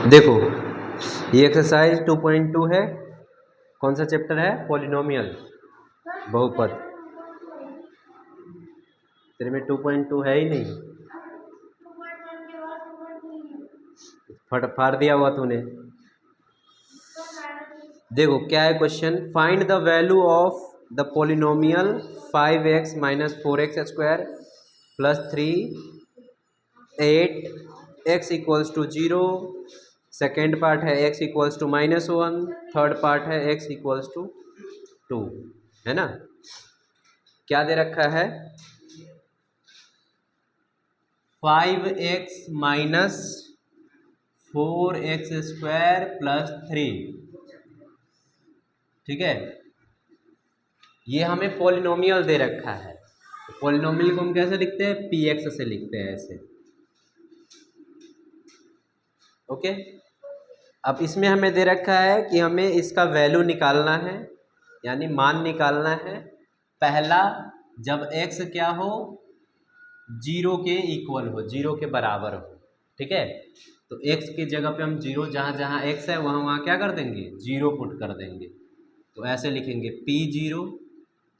देखो ये एक्सरसाइज 2.2 है। कौन सा चैप्टर है? पॉलिनोमियल, बहुपद। तेरे में 2.2 है ही नहीं, फट फाड़ दिया हुआ तूने। देखो क्या है question, find the value of the polynomial 5x minus 4x square plus 3 8x equals to 0। Second part है x equals to -1। Third part है x इक्वल्स टू 2, है ना। क्या दे रखा है? 5x minus 4x square plus 3, ठीक है। ये हमें पॉलिनोमियल दे रखा है। पॉलिनोमियल को हम कैसे लिखते हैं? px से लिखते हैं, ऐसे। ओके, अब इसमें हमें दे रखा है कि हमें इसका वैल्यू निकालना है, यानी मान निकालना है। पहला, जब x क्या हो, 0 के इक्वल हो, 0 के बराबर हो, ठीक है। तो x की जगह पे हम 0, जहाँ जहाँ x है वहाँ वहाँ क्या कर देंगे? 0 पुट कर देंगे। तो ऐसे लिखेंगे p0।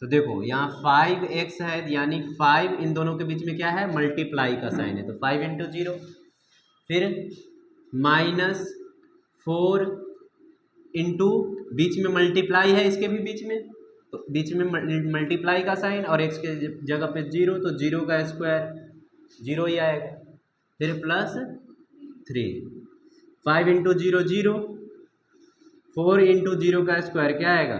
तो देखो यहाँ 5x है, यानी 5 इन दोनों के बीच में क्या है? मल्टीप्लाई का साइन है, तो 5 इंटू 0। फिर -4 इंटू, बीच में मल्टीप्लाई है, इसके भी बीच में, तो बीच में मल्टीप्लाई का साइन, और x के जगह पे 0, तो 0 का स्क्वायर 0 ही आएगा। फिर प्लस 3, 5 इंटू 0 0, 4 इंटू 0 का स्क्वायर क्या आएगा?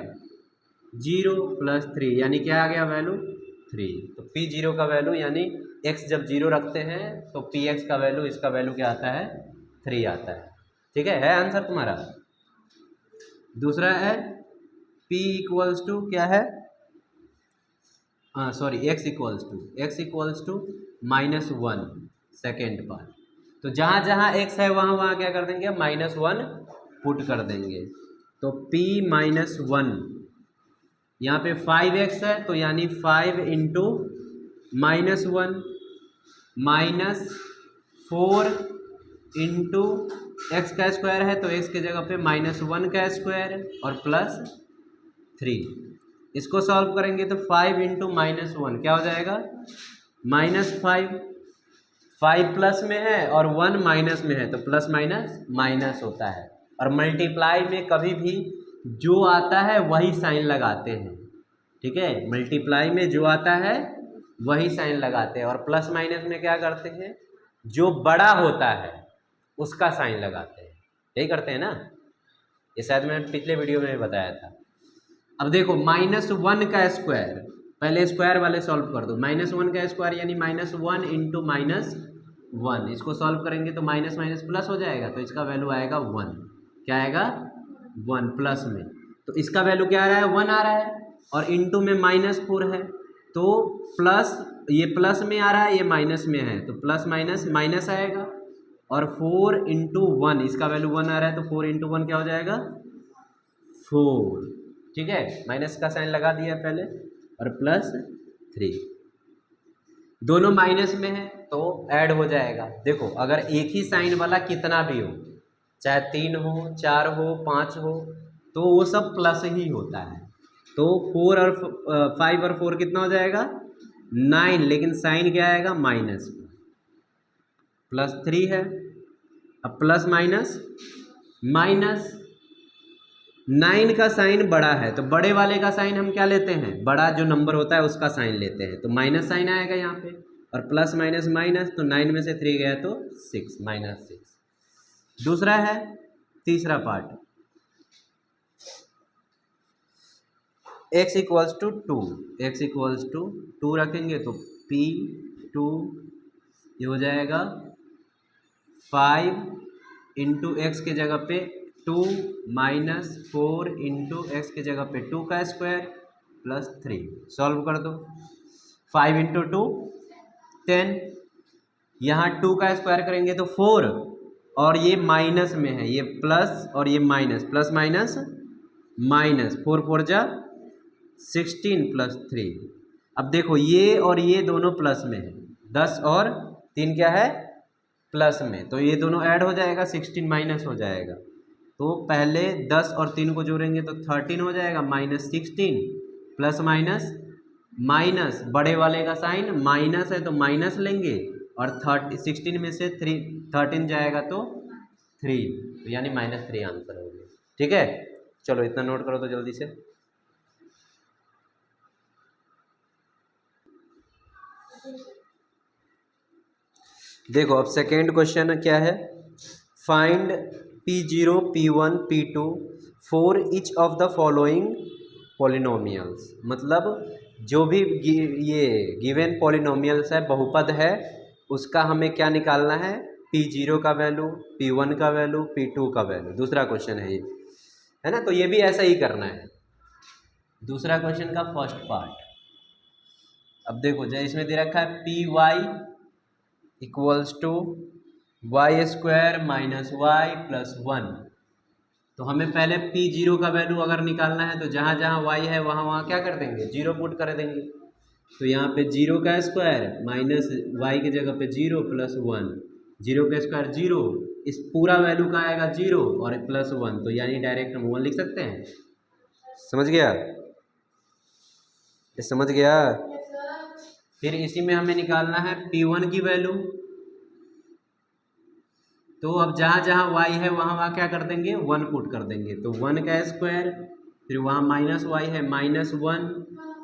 0 प्लस 3, यानी क्या आ गया वैल्यू? 3। तो p0 का वैल्यू, यानी x जब 0 रखते हैं तो px का वैल्यू, इसका वैल्यू क्या आता है? 3 आता है, ठीक है आंसर तुम्हारा। दूसरा है p इक्वल्स टू क्या है? Sorry, x equals to -1, second part. तो जहाँ जहाँ x है वहाँ वहाँ क्या कर देंगे? -1 पुट कर देंगे। तो p -1, यहाँ पे 5x है, तो यानी 5 इंटू -1 -4 इंटू एक्स का स्क्वायर है, तो x के जगह पे -1 का स्क्वायर और प्लस 3। इसको सॉल्व करेंगे तो 5 इंटू -1 क्या हो जाएगा? -5। 5 प्लस में है और 1 माइनस में है, तो प्लस माइनस माइनस होता है। और मल्टीप्लाई में कभी भी जो आता है वही साइन लगाते हैं, ठीक है। मल्टीप्लाई में जो आता है वही साइन लगाते हैं, और प्लस माइनस में क्या करते हैं? जो बड़ा होता है उसका साइन लगाते हैं, यही करते हैं ना। ये शायद मैंने पिछले वीडियो में बताया था। अब देखो -1 का स्क्वायर, पहले स्क्वायर वाले सॉल्व कर दो। -1 का स्क्वायर यानी -1 इंटू -1, इसको सॉल्व करेंगे तो माइनस माइनस प्लस हो जाएगा, तो इसका वैल्यू आएगा 1। क्या आएगा? 1 प्लस में, तो इसका वैल्यू क्या आ रहा है? 1 आ रहा है, और इंटू में -4 है, तो प्लस, ये प्लस में आ रहा है, ये माइनस में है, तो प्लस माइनस माइनस आएगा। और 4 इंटू 1, इसका वैल्यू 1 आ रहा है, तो 4 इंटू 1 क्या हो जाएगा? 4, ठीक है। माइनस का साइन लगा दिया पहले, और प्लस 3, दोनों माइनस में है तो ऐड हो जाएगा। देखो अगर एक ही साइन वाला कितना भी हो, चाहे 3 हो, 4 हो, 5 हो, तो वो सब प्लस ही होता है। तो 4 और 5 और 4 कितना हो जाएगा? 9, लेकिन साइन क्या आएगा? माइनस। प्लस 3 है, अब प्लस माइनस माइनस, 9 का साइन बड़ा है, तो बड़े वाले का साइन हम क्या लेते हैं? बड़ा जो नंबर होता है उसका साइन लेते हैं, तो माइनस साइन आएगा यहाँ पे, और प्लस माइनस माइनस, तो 9 में से 3 गया तो 6, -6। दूसरा है तीसरा part, x equals to 2, x equals to 2 रखेंगे तो p2 ये हो जाएगा 5 इंटू एक्स के जगह पे 2 -4 इंटू एक्स के जगह पे 2 का स्क्वायर प्लस 3। सॉल्व कर दो। 5 इंटू 2 10, यहाँ 2 का स्क्वायर करेंगे तो 4, और ये माइनस में है, ये प्लस और ये माइनस, प्लस माइनस माइनस, 4 4 जा 16 प्लस 3। अब देखो ये और ये दोनों प्लस में है, 10 और 3 क्या है? प्लस में, तो ये दोनों ऐड हो जाएगा, 16 माइनस हो जाएगा। तो पहले 10 और 3 को जोड़ेंगे तो 13 हो जाएगा, माइनस 16 प्लस माइनस माइनस, बड़े वाले का साइन माइनस है तो माइनस लेंगे, और 16 में से 13 जाएगा तो 3, तो यानी -3 आंसर हो गया। ठीक है, चलो इतना नोट करो तो जल्दी से। देखो अब सेकेंड क्वेश्चन क्या है, find P0 P1 P2 for each of the following polynomials. मतलब जो भी ये गिवन पॉलिनोमियल्स है, बहुपद है, उसका हमें क्या निकालना है, P0 का वैल्यू, P1 का वैल्यू, P2 का वैल्यू। दूसरा क्वेश्चन है ये, है ना, तो ये भी ऐसा ही करना है। दूसरा क्वेश्चन का फर्स्ट पार्ट, अब देखो जैसे इसमें दे रखा है Py equals to Y square minus Y plus 1, तो हमें पहले P0 का वैल्यू अगर निकालना है तो जहाँ जहाँ y है वहाँ वहाँ क्या कर देंगे, 0 पुट कर देंगे। तो यहाँ पे 0 का स्क्वायर माइनस वाई की जगह पे 0 प्लस 1, 0 का स्क्वायर 0, इस पूरा वैल्यू का आएगा 0 और प्लस 1, तो यानी डायरेक्ट हम 1 लिख सकते हैं। समझ गया, ये समझ गया। फिर इसी में हमें निकालना है P1 की वैल्यू, तो अब जहाँ जहाँ y है वहाँ वहाँ क्या कर देंगे, 1 पुट कर देंगे, तो 1 का स्क्वायर, फिर वहाँ माइनस y है -1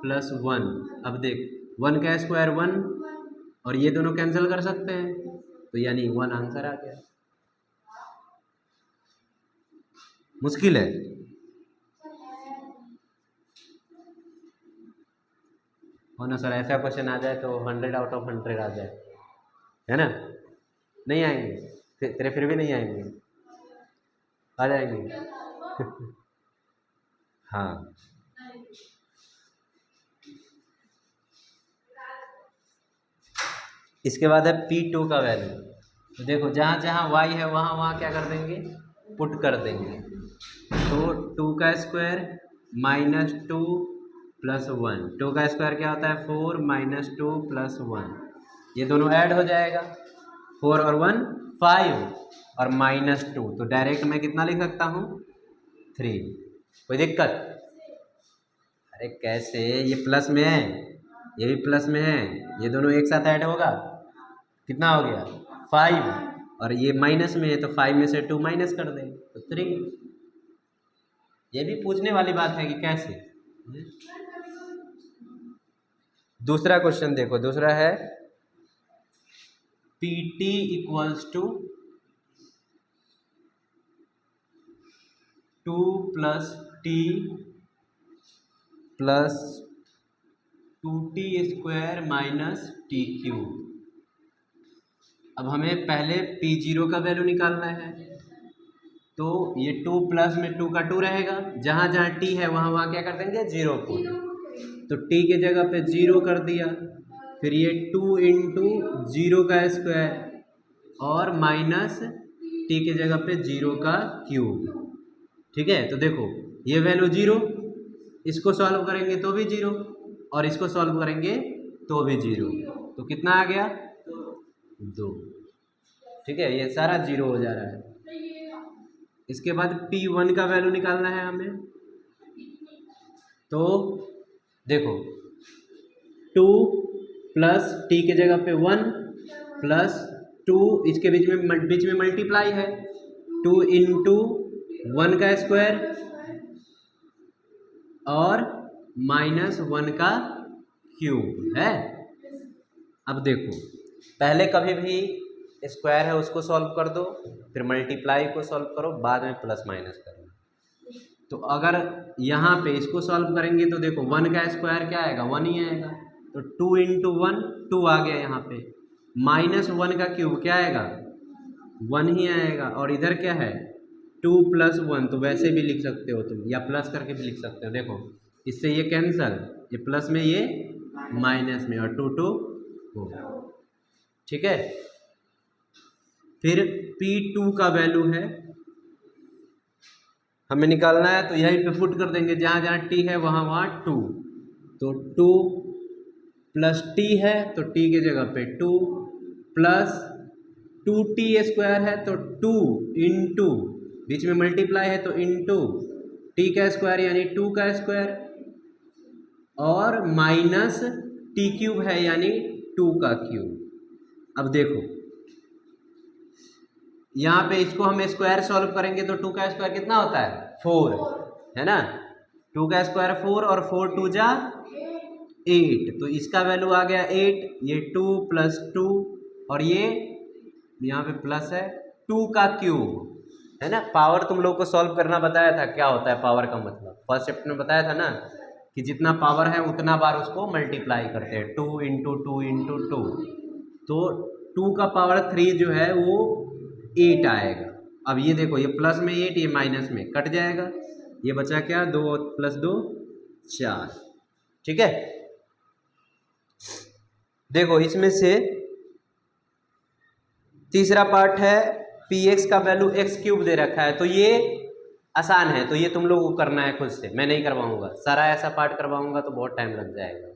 प्लस 1, अब देख 1 का स्क्वायर 1 और ये दोनों कैंसिल कर सकते हैं, तो यानी 1 आंसर आ गया। मुश्किल है, हो ना सर, ऐसा क्वेश्चन आ जाए तो 100 आउट ऑफ 100 आ जाए, है ना, नहीं आएंगे, तेरे फिर भी नहीं आएंगे, आ जाएंगे हाँ, इसके बाद है P2 का वैल्यू, तो देखो जहाँ जहाँ y है वहाँ वहाँ क्या कर देंगे, पुट कर देंगे, तो 2 का स्क्वायर -2 प्लस 1, 2 का स्क्वायर क्या होता है 4 -2 प्लस 1, ये दोनों ऐड हो जाएगा, 4 और 1 5 और -2, तो डायरेक्ट मैं कितना लिख सकता हूँ 3। कोई दिक्कत, अरे कैसे, ये प्लस में है, ये भी प्लस में है, ये दोनों एक साथ ऐड होगा, कितना हो गया 5, और ये माइनस में है तो 5 में से 2 माइनस कर दें तो 3। ये भी पूछने वाली बात है कि कैसे। दूसरा क्वेश्चन देखो, दूसरा है PT equals to 2 + t plus 2t² minus t³। अब हमें पहले P0 का वैल्यू निकालना है, तो ये 2 प्लस में 2 का 2 रहेगा, जहाँ जहाँ t है वहाँ वहाँ क्या कर देंगे 0 पुट, तो t के जगह पे 0 कर दिया, फिर ये 2 इंटू 0 का स्क्वायर और माइनस t के जगह पे 0 का क्यूब। ठीक है, तो देखो ये वैल्यू 0, इसको सॉल्व करेंगे तो भी 0 और इसको सॉल्व करेंगे तो भी 0, तो कितना आ गया 2। ठीक है, ये सारा 0 हो जा रहा है। इसके बाद P1 का वैल्यू निकालना है हमें, तो देखो 2 प्लस t के जगह पे 1 प्लस 2, इसके बीच में मल्टीप्लाई है, 2 इंटू 1 का स्क्वायर और -1 का क्यूब है। अब देखो पहले कभी भी स्क्वायर है उसको सॉल्व कर दो, फिर मल्टीप्लाई को सॉल्व करो, बाद में प्लस माइनस करना। तो अगर यहाँ पे इसको सॉल्व करेंगे तो देखो 1 का स्क्वायर क्या आएगा 1 ही आएगा, तो 2 इंटू 1 2 आ गया यहाँ पे, -1 का क्यूब क्या आएगा 1 ही आएगा, और इधर क्या है 2 + 1, तो वैसे भी लिख सकते हो तुम, या प्लस करके भी लिख सकते हो। देखो इससे ये कैंसल, ये प्लस में ये माइनस में, और 2 2 हो। ठीक है, फिर P2 का वैल्यू है हमें निकालना है, तो यहीं पे पुट कर देंगे, जहाँ जहाँ t है वहाँ वहाँ 2, तो 2 प्लस t है तो t के जगह पे 2 प्लस 2t² है तो 2 इंटू, बीच में मल्टीप्लाई है तो इंटू t का स्क्वायर यानी 2 का स्क्वायर, और माइनस t³ है यानी 2 का क्यूब। अब देखो यहाँ पे इसको हम स्क्वायर सॉल्व करेंगे तो 2 का स्क्वायर कितना होता है 4, है ना। 2 का स्क्वायर 4 और 4 2 जा 8, तो इसका वैल्यू आ गया 8। ये 2 + 2 और ये यहाँ पे प्लस है 2 का क्यूब, है ना। पावर तुम लोग को सॉल्व करना बताया था, क्या होता है पावर का मतलब, फर्स्ट चैप्टर में बताया था ना कि जितना पावर है उतना बार उसको मल्टीप्लाई करते हैं, 2 × 2 × 2। तो 2 का पावर 3 जो है वो 8 आएगा। अब ये देखो, ये प्लस में 8, ये माइनस में कट जाएगा, ये बचा क्या 2 + 2 4, ठीक है। देखो इसमें से तीसरा पार्ट है px का वैल्यू x³ दे रखा है, तो ये आसान है, तो ये तुम लोगों को करना है खुद से, मैं नहीं करवाऊंगा सारा, ऐसा पार्ट करवाऊंगा तो बहुत टाइम लग जाएगा।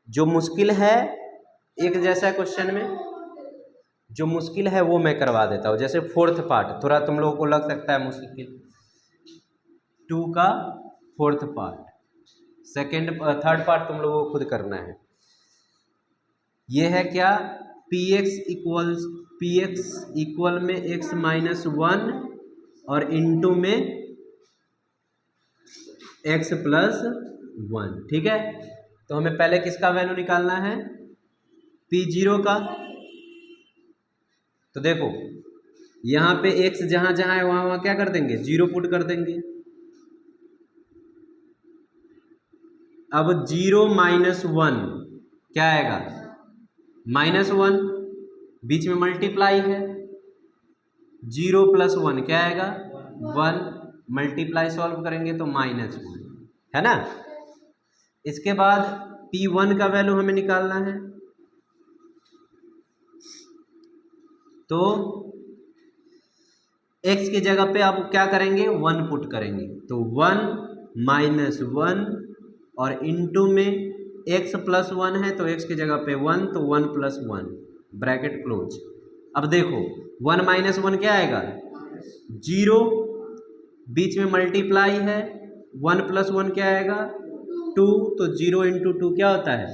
जो मुश्किल है एक जैसा क्वेश्चन में, जो मुश्किल है वो मैं करवा देता हूँ। जैसे फोर्थ पार्ट थोड़ा तुम लोगों को लग सकता है मुश्किल, 2 का फोर्थ पार्ट, थर्ड पार्ट तुम लोगों को खुद करना है। ये है क्या, px इक्वल में x - 1 और इंटू में x + 1, ठीक है। तो हमें पहले किसका वैल्यू निकालना है, p0 का। तो देखो यहाँ पे x जहाँ जहाँ है वहाँ वहाँ क्या कर देंगे 0 पुट कर देंगे। अब 0 - 1 क्या आएगा -1, बीच में मल्टीप्लाई है, 0 + 1 क्या आएगा 1, मल्टीप्लाई सॉल्व करेंगे तो -1, है ना। इसके बाद p1 का वैल्यू हमें निकालना है, तो x की जगह पे आप क्या करेंगे 1 पुट करेंगे, तो 1 - 1 और इंटू में x + 1 है तो x की जगह पे 1, तो 1 + 1 ब्रैकेट क्लोज। अब देखो 1 - 1 क्या आएगा 0, बीच में मल्टीप्लाई है, 1 + 1 क्या आएगा 2, तो 0 × 2 क्या होता है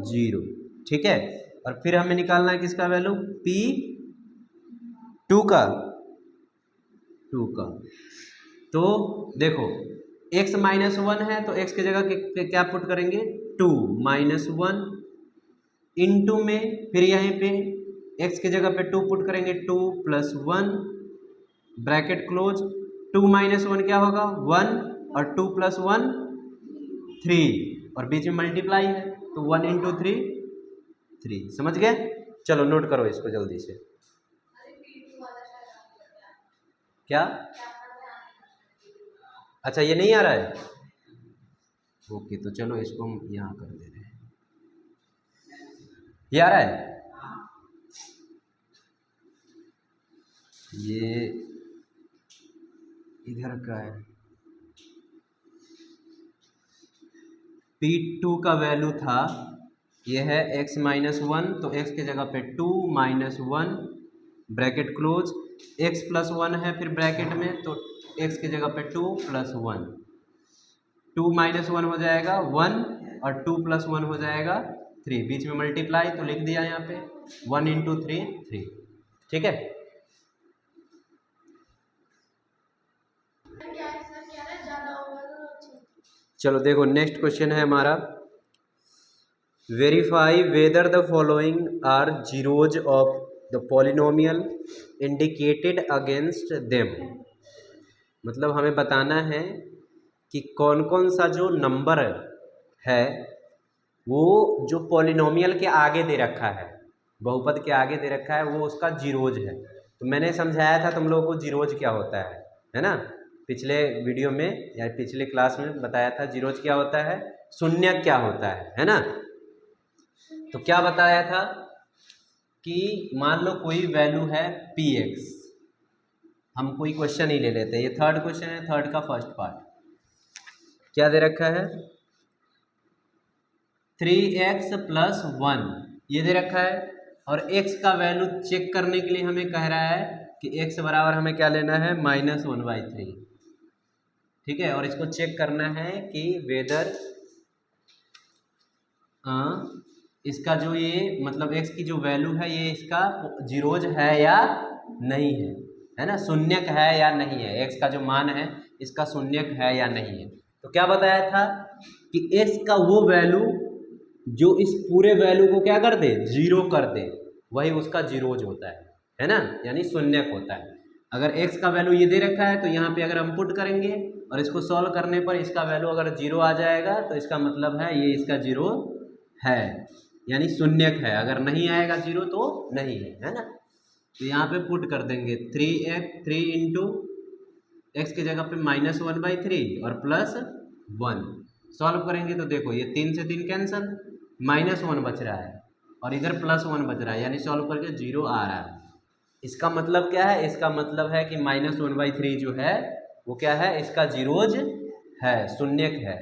0, ठीक है। और फिर हमें निकालना है किसका वैल्यू p2 का, 2 का। तो देखो x - 1 है तो x की जगह क्या पुट करेंगे 2 - 1 इंटू में, फिर यहीं पे x की जगह पे 2 पुट करेंगे 2 + 1 ब्रैकेट क्लोज। 2 - 1 क्या होगा 1 और 2 + 1 3 और बीच में मल्टीप्लाई है तो 1 × 3 3, समझ गए। चलो नोट करो इसको जल्दी से। क्या, अच्छा ये नहीं आ रहा है, ओके, तो चलो इसको हम यहाँ कर दे रहे हैं, ये आ रहा है, ये इधर का है। p2 का वैल्यू था, ये है x - 1, तो x की जगह पे 2 - 1 ब्रैकेट क्लोज, x + 1 है फिर ब्रैकेट में, तो x की जगह पे 2 + 1, 2 - 1 हो जाएगा 1 और 2 + 1 हो जाएगा 3, बीच में मल्टीप्लाई तो लिख दिया यहाँ पे 1 × 3 3, ठीक है। चलो देखो नेक्स्ट क्वेश्चन है हमारा, verify whether the following are zeros of the polynomial indicated against them. मतलब हमें बताना है कि कौन कौन सा जो नंबर है वो जो पॉलिनोमियल के आगे दे रखा है, बहुपद के आगे दे रखा है, वो उसका जीरोज है। तो मैंने समझाया था तुम लोगों को जीरोज क्या होता है ना, पिछले वीडियो में या पिछले क्लास में बताया था जीरोज क्या होता है, शून्य क्या होता है ना। तो क्या बताया था कि मान लो कोई वैल्यू है px, हम कोई क्वेश्चन ही ले लेते हैं, ये थर्ड क्वेश्चन है, थर्ड का फर्स्ट पार्ट क्या दे रखा है 3x + 1 ये दे रखा है, और x का वैल्यू चेक करने के लिए हमें कह रहा है कि x बराबर हमें क्या लेना है -1/3, ठीक है। और इसको चेक करना है कि वेदर इसका जो ये मतलब x की जो वैल्यू है ये इसका जीरोज है या नहीं है ना, शून्यक है या नहीं है, x का जो मान है इसका शून्यक है या नहीं है। तो क्या बताया था कि x का वो वैल्यू जो इस पूरे वैल्यू को क्या कर दे, जीरो कर दे, वही उसका जीरोज होता है ना, यानी शून्यक होता है। अगर x का वैल्यू ये दे रखा है तो यहाँ पे अगर हम पुट करेंगे और इसको सॉल्व करने पर इसका वैल्यू अगर जीरो आ जाएगा तो इसका मतलब है ये इसका जीरो है, यानी शून्यक है। अगर नहीं आएगा जीरो तो नहीं है ना। तो यहाँ पे पुट कर देंगे 3 इंटू एक्स की जगह पे -1/3 और +1। सॉल्व करेंगे तो देखो ये 3 से 3 कैंसल, -1 बच रहा है और इधर +1 बच रहा है, यानी सॉल्व करके 0 आ रहा है। इसका मतलब क्या है, इसका मतलब है कि -1/3 जो है वो क्या है, इसका जीरोज है, शून्यक है,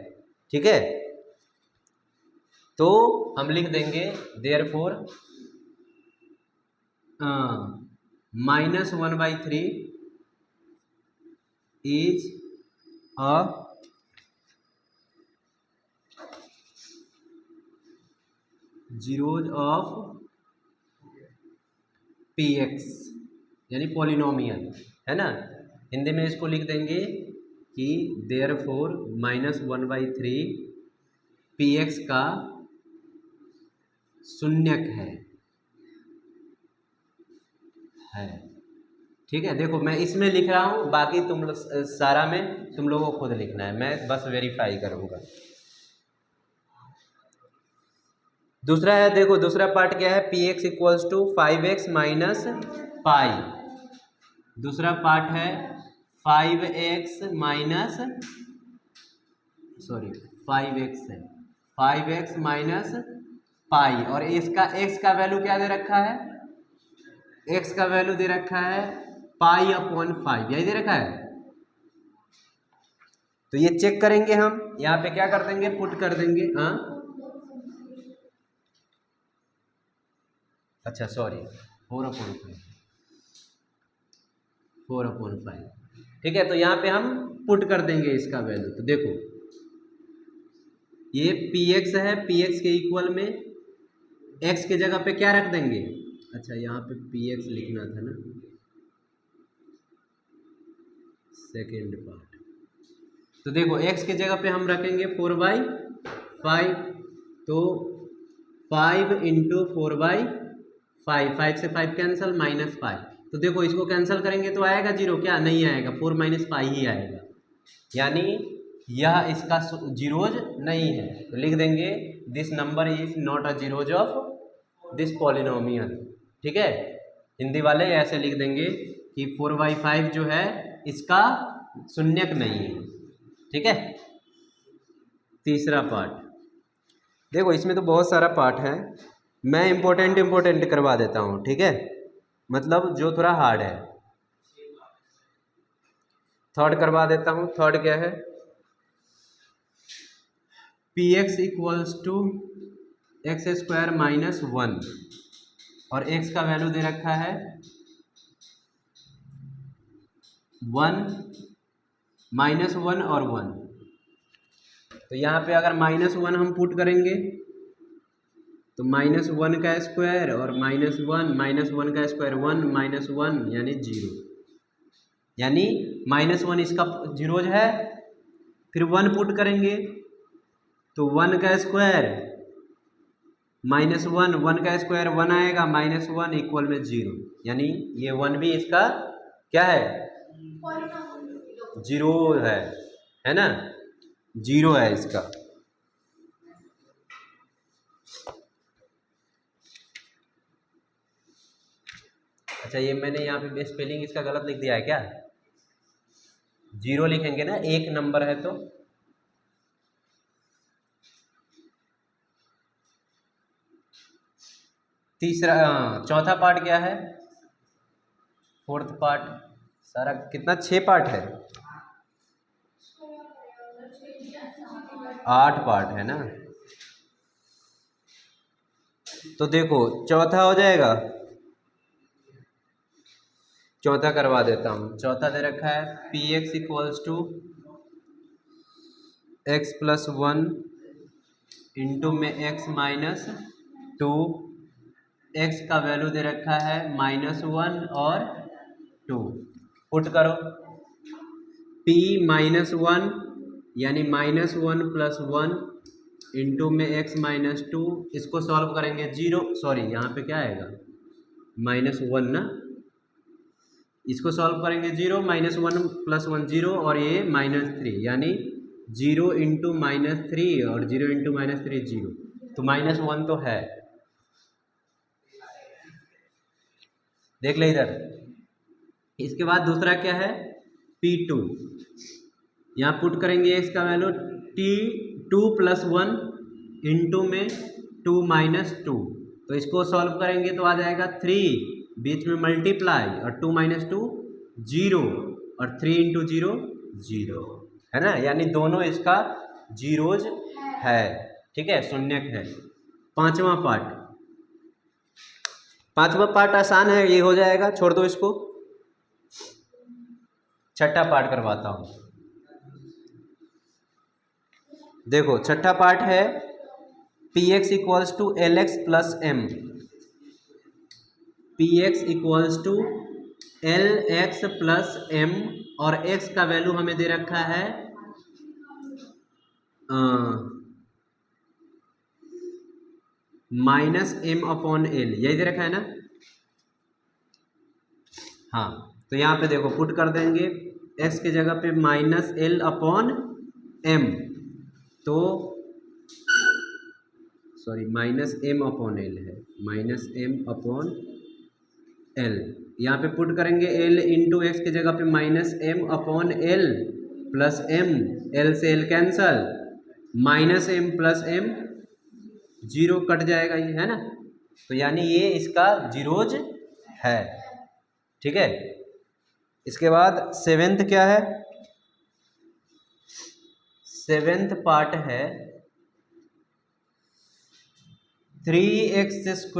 ठीक है। तो हम लिख देंगे therefore -1/3 is a zeros of px, यानी पॉलिनोमियल, है ना। हिंदी में इसको लिख देंगे कि देयरफॉर -1/3 px का शून्यक है, ठीक है। देखो मैं इसमें लिख रहा हूँ, बाकी तुम लोग सारा में तुम लोगों को खुद लिखना है, मैं बस वेरीफाई करूँगा। दूसरा है, देखो दूसरा पार्ट क्या है, px equals to 5x minus pi. दूसरा पार्ट है 5x माइनस 5x है, 5x माइनस पाई। और इसका x का वैल्यू क्या दे रखा है, x का वैल्यू दे रखा है π/5, यही दे रखा है। तो ये चेक करेंगे हम, यहाँ पे क्या कर देंगे, पुट कर देंगे। हाँ अच्छा सॉरी 4/5, ठीक है। तो यहाँ पे हम पुट कर देंगे इसका वैल्यू। तो देखो ये px है, px के इक्वल में x के जगह पे क्या रख देंगे, अच्छा यहाँ पे px लिखना था ना, सेकेंड पार्ट। तो देखो x के जगह पे हम रखेंगे 4/5, तो 5 इंटू 4/5, 5 से 5 कैंसल, -5। तो देखो इसको कैंसिल करेंगे तो आएगा जीरो, क्या नहीं आएगा, 4 - 5 ही आएगा, यानी यह इसका जीरोज नहीं है। तो लिख देंगे this number is not a zeros of this polynomial, ठीक है। हिंदी वाले ऐसे लिख देंगे कि 4/5 जो है इसका शून्यक नहीं है, ठीक है। तीसरा पार्ट, देखो इसमें तो बहुत सारा पार्ट है, मैं इम्पोर्टेंट करवा देता हूँ, ठीक है, मतलब जो थोड़ा हार्ड है। थर्ड करवा देता हूँ। थर्ड क्या है, px इक्वल्स टू x² -1 और x का वैल्यू दे रखा है 1 -1 और 1। तो यहाँ पे अगर -1 हम पुट करेंगे तो -1 का स्क्वायर और -1 -1 का स्क्वायर 1 -1 यानी 0, यानी -1 इसका जीरोज है। फिर 1 पुट करेंगे तो 1 का स्क्वायर -1, 1 का स्क्वायर 1 आएगा, -1 इक्वल में 0, यानी ये 1 भी इसका क्या है, जीरो है ना, जीरो है इसका। अच्छा ये मैंने यहाँ पे स्पेलिंग इसका गलत लिख दिया है क्या, जीरो लिखेंगे ना, एक नंबर है तो। तीसरा चौथा पार्ट क्या है, फोर्थ पार्ट, सारा कितना 6 पार्ट है, 8 पार्ट है ना। तो देखो चौथा हो जाएगा, चौथा करवा देता हूँ। चौथा दे रखा है P x equals to x plus one into में एक्स माइनस टू, एक्स का वैल्यू दे रखा है -1 और 2। पुट करो p -1 यानी -1 + 1 इंटू में x -2, इसको सॉल्व करेंगे 0, सॉरी यहाँ पे क्या आएगा -1 ना, इसको सॉल्व करेंगे 0, -1 + 1 0 और ये -3 यानी 0 इंटू -3 और 0 इंटू -3 0, तो -1 तो है। देख ले इधर। इसके बाद दूसरा क्या है P2, यहाँ पुट करेंगे x का वैल्यू T2 + 1 इंटू में 2 - 2, तो इसको सॉल्व करेंगे तो आ जाएगा 3, बीच में मल्टीप्लाई और 2 - 2 0 और 3 इंटू 0 0 है ना, यानी दोनों इसका जीरोज है। ठीक है, शून्यक है। पांचवा पार्ट आसान है, ये हो जाएगा, छोड़ दो इसको। छठा पार्ट करवाता हूं। देखो छठा पार्ट है P x equals to l x plus m, p x equals to l x plus m, और एक्स का वैल्यू हमें दे रखा है -m/l, यही दे रखा है ना। हाँ, तो यहाँ पे देखो पुट कर देंगे x की जगह पे -l/m, तो सॉरी -m/l है, -m/l, यहाँ पे पुट करेंगे l इंटू एक्स की जगह पे -m/l प्लस m, l से l cancel, -m + m 0 cut जाएगा, ये है ना, तो यानी ये इसका जीरोज है। ठीक है, इसके बाद सेवेंथ क्या है, सेवेंथ पार्ट है 3x²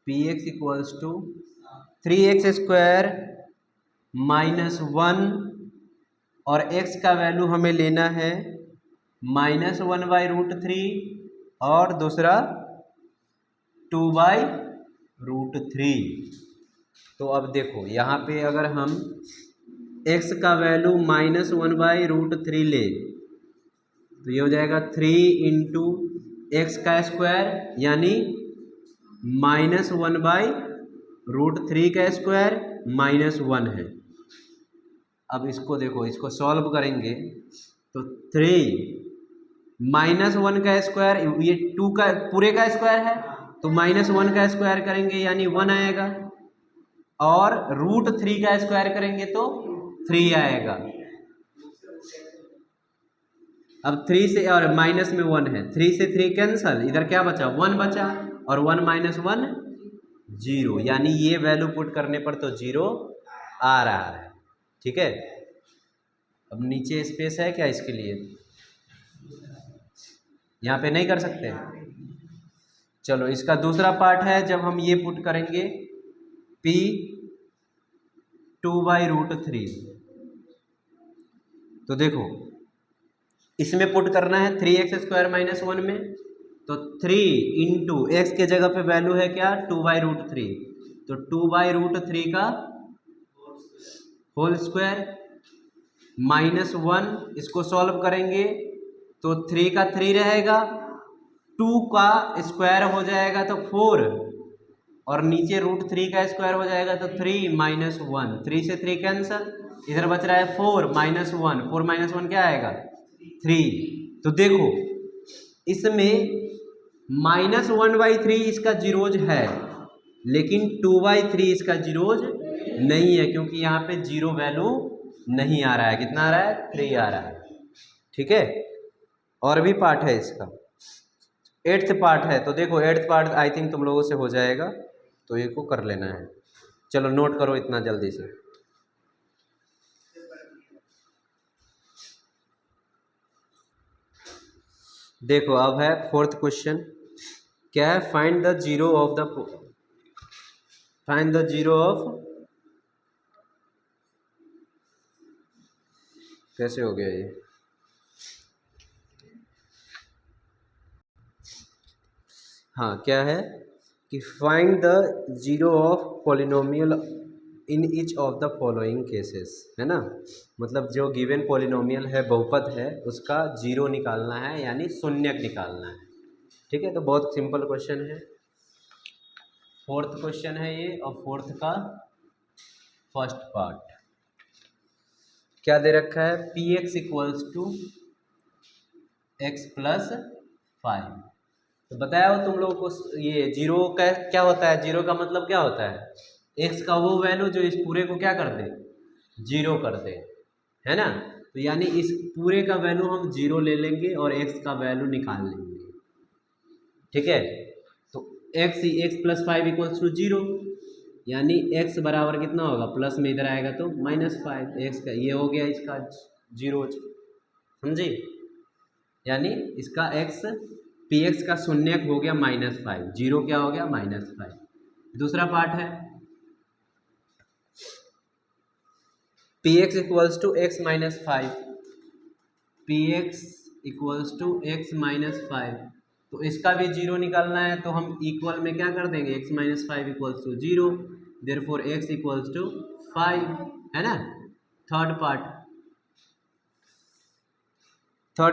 px equals to 3x² -1 और x का वैल्यू हमें लेना है -1/√3 और दूसरा 2/√3। तो अब देखो यहाँ पे अगर हम x का वैल्यू -1/√3 ले तो ये हो जाएगा 3 इंटू एक्स का स्क्वायर यानी -1/√3 का स्क्वायर -1 है। अब इसको देखो, इसको सॉल्व करेंगे तो 3 -1 का स्क्वायर, ये 2 का पूरे का स्क्वायर है तो -1 का स्क्वायर करेंगे यानी 1 आएगा, और √3 का स्क्वायर करेंगे तो 3 आएगा। अब 3 से और माइनस में 1 है, 3 से 3 कैंसल, इधर क्या बचा 1 बचा, और 1 - 1 0, यानी ये वैल्यू पुट करने पर तो 0 आ रहा है। ठीक है, अब नीचे स्पेस है क्या इसके लिए, यहाँ पे नहीं कर सकते। चलो इसका दूसरा पार्ट है, जब हम ये पुट करेंगे p 2/√3, तो देखो इसमें पुट करना है 3x² - 1 में, तो 3 इंटू एक्स के जगह पे वैल्यू है क्या 2/√3, तो 2/√3 का होल स्क्वायर -1, इसको सॉल्व करेंगे तो 3 का 3 रहेगा, 2 का स्क्वायर हो जाएगा तो 4, और नीचे √3 का स्क्वायर हो जाएगा तो 3 - 1, 3 से 3 कैंसल, इधर बच रहा है 4 - 1, 4 - 1 क्या आएगा 3। तो देखो इसमें -1/3 इसका जीरोज है, लेकिन 2/3 इसका जीरोज नहीं है, क्योंकि यहाँ पे 0 वैल्यू नहीं आ रहा है। कितना आ रहा है 3 आ रहा है। ठीक है, और भी पार्ट है इसका, 8th पार्ट है, तो देखो 8th पार्ट आई थिंक तुम लोगों से हो जाएगा, तो ये को कर लेना है। चलो नोट करो इतना जल्दी से। देखो अब है फोर्थ क्वेश्चन। क्या है? फाइंड द जीरो ऑफ कैसे हो गया ये? हाँ, क्या है कि find the zero of polynomial in each of the following cases, है ना। मतलब जो गिवन पॉलिनोमियल है, बहुपद है, उसका जीरो निकालना है, यानी शून्यक निकालना है। ठीक है, तो बहुत सिंपल क्वेश्चन है। फोर्थ क्वेश्चन है ये, और फोर्थ का फर्स्ट पार्ट क्या दे रखा है? P x equals to x plus 5। तो बताया हो तुम लोगों को, ये जीरो का क्या होता है? जीरो का मतलब क्या होता है? एक्स का वो वैल्यू जो इस पूरे को क्या कर दे? जीरो कर दे, है ना। तो यानी इस पूरे का वैल्यू हम जीरो ले लेंगे और एक्स का वैल्यू निकाल लेंगे। ठीक है, तो x plus 5 equals to zero, यानी एक्स बराबर कितना होगा? प्लस में इधर आएगा तो -5। एक्स का ये हो गया इसका जीरो, समझे? यानी इसका एक्स पी एक्स का शून्यक हो गया -5, जीरो क्या हो गया? -5। दूसरा पार्ट है P x equals to x minus 5। P x equals to x minus 5, तो इसका भी जीरो निकालना है, तो हम इक्वल में क्या कर देंगे? X minus 5 equals to zero, therefore x equals to 5, है ना। थर्ड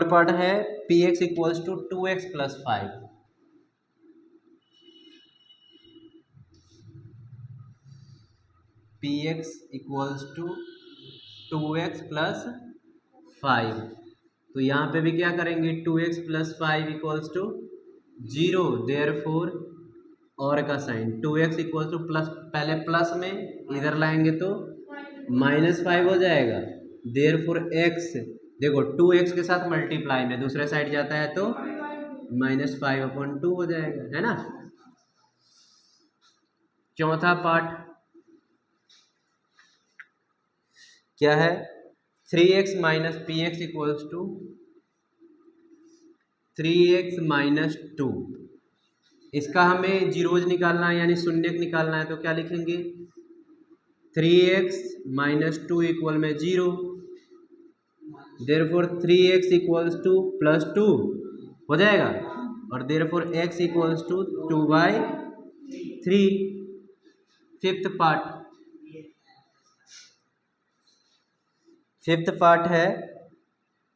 पार्ट है P x equals to 2x plus 5। P x equals to 2x plus 5, तो यहाँ पे भी क्या करेंगे? 2x plus 5 equals to zero, therefore और का sign 2x equals to plus, पहले प्लस में इधर लाएंगे तो -5 हो जाएगा, देयरफॉर x, देखो 2x के साथ मल्टीप्लाई में दूसरे साइड जाता है तो -5/2 हो जाएगा, है ना। चौथा पार्ट क्या है? 3x minus p x equals to 3x minus 2। इसका हमें जीरोज निकालना है, यानी शून्यक निकालना है, तो क्या लिखेंगे? 3x माइनस 2 इक्वल में zero, therefore 3x equals to +2 हो जाएगा, और therefore x equals to 2/3। Fifth part है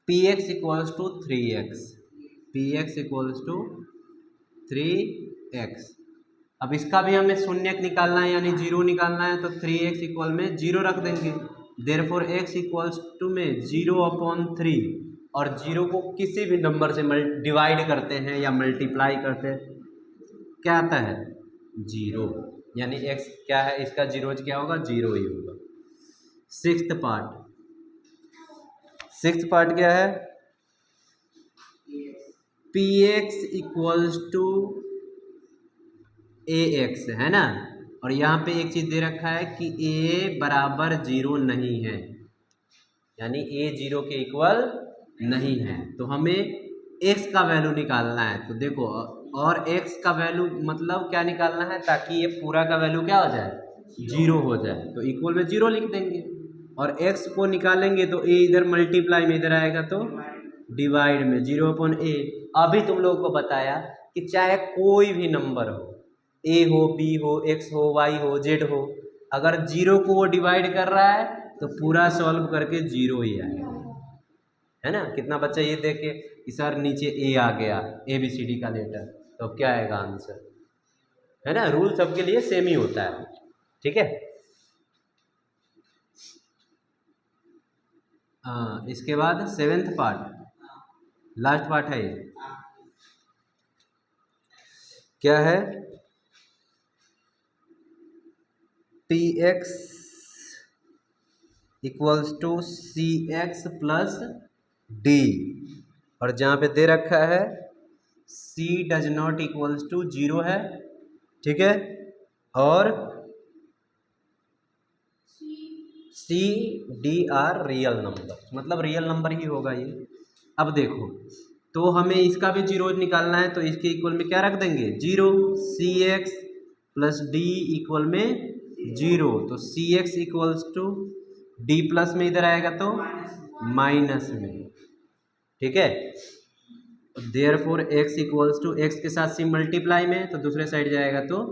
P x equals to 3x। P x equals to 3x। अब इसका भी हमें शून्यक निकालना है, यानी जीरो निकालना है, तो 3x इक्वल में जीरो रख देंगे, देयरफॉर x इक्वल्स टू में 0/3, और जीरो को किसी भी नंबर से डिवाइड करते हैं या मल्टीप्लाई करते हैं, क्या आता है? जीरो, यानी x क्या है? इसका जीरोज क्या होगा? जीरो ही होगा। सिक्स्थ पार्ट क्या है? P x equals to a x, है ना। और यहाँ पे एक चीज दे रखा है कि a बराबर जीरो नहीं है, यानी a जीरो के इक्वल नहीं है, तो हमें x का वैल्यू निकालना है। तो देखो, और x का वैल्यू मतलब क्या निकालना है? ताकि ये पूरा का वैल्यू क्या हो जाए? जीरो हो जाए, तो इक्वल में जीरो लिख देंगे, और x को निकालेंगे तो a इधर मल्टीप्लाई में इधर आएगा तो डिवाइड में 0/a। अभी तुम लोगों को बताया कि चाहे कोई भी नंबर हो, a हो, b हो, x हो, y हो, z हो, अगर जीरो को वो डिवाइड कर रहा है तो पूरा सॉल्व करके जीरो ही आएगा, है ना। कितना बच्चा ये देखे कि सर नीचे a आ गया, ABCD का लेटर, तो क्या आएगा आंसर, है ना। रूल सबके लिए सेम ही होता है, ठीक है। इसके बाद सेवेंथ पार्ट, लास्ट पार्ट है ये। क्या है? P x equals to c x plus d, और जहाँ पे दे रखा है c does not equals to zero है, ठीक है, और c d are real number, मतलब रियल नंबर ही होगा ये। अब देखो, तो हमें इसका भी जीरोज निकालना है, तो इसके इक्वल में क्या रख देंगे, zero. C x plus D equal में जीरो, तो C X equals to D plus में इधर आएगा तो माइनस में, ठीक है। Therefore x equals to X के साथ सी मल्टीप्लाई में, तो दूसरे साइड जाएगा तो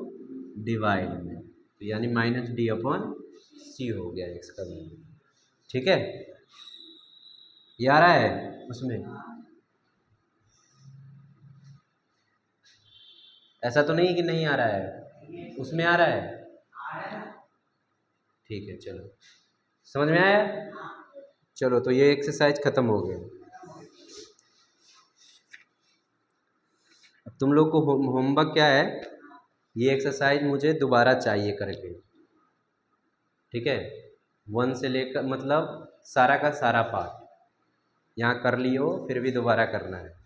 डिवाइड में, तो यानी माइनस डी अपॉन सी हो गया x का वैल्यू, ठीक है। ये आ रहा है उसमें, ऐसा तो नहीं कि नहीं आ रहा है, उसमें आ रहा है, ठीक है। चलो समझ में आया, चलो तो ये एक्सरसाइज खत्म हो गया। अब तुम लोग को होमवर्क क्या है, ये एक्सरसाइज मुझे दोबारा चाहिए करके, ठीक है। 1 से लेकर मतलब सारा का सारा पार्ट यहाँ कर लियो, फिर भी दोबारा करना है।